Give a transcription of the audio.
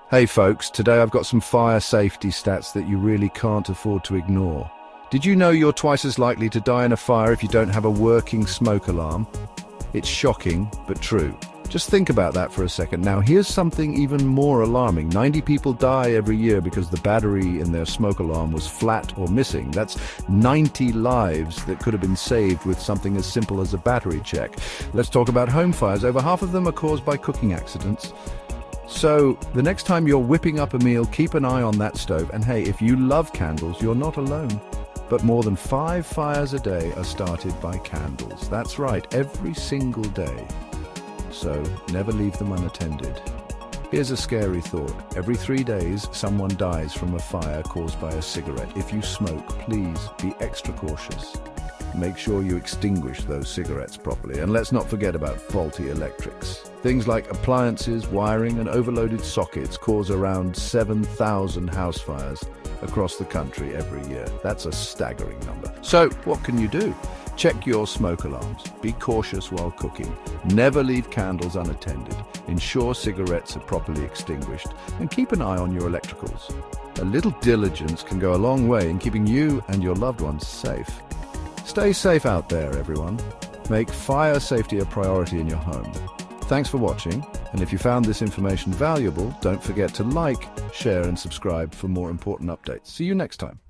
Hey folks, today I've got some fire safety stats that you really can't afford to ignore. Did you know you're twice as likely to die in a fire if you don't have a working smoke alarm? It's shocking, but true. Just think about that for a second. Now here's something even more alarming. 90 people die every year because the battery in their smoke alarm was flat or missing. That's 90 lives that could have been saved with something as simple as a battery check. Let's talk about home fires. Over half of them are caused by cooking accidents. So, the next time you're whipping up a meal, keep an eye on that stove. And hey, if you love candles, you're not alone. But more than 5 fires a day are started by candles. That's right, every single day. So, never leave them unattended. Here's a scary thought. Every 3 days, someone dies from a fire caused by a cigarette. If you smoke, please be extra cautious. Make sure you extinguish those cigarettes properly. And let's not forget about faulty electrics. Things like appliances, wiring, and overloaded sockets cause around 7,000 house fires across the country every year. That's a staggering number. So, what can you do? Check your smoke alarms. Be cautious while cooking. Never leave candles unattended. Ensure cigarettes are properly extinguished. And keep an eye on your electricals. A little diligence can go a long way in keeping you and your loved ones safe. Stay safe out there, everyone. Make fire safety a priority in your home. Thanks for watching, and if you found this information valuable, don't forget to like, share, and subscribe for more important updates. See you next time.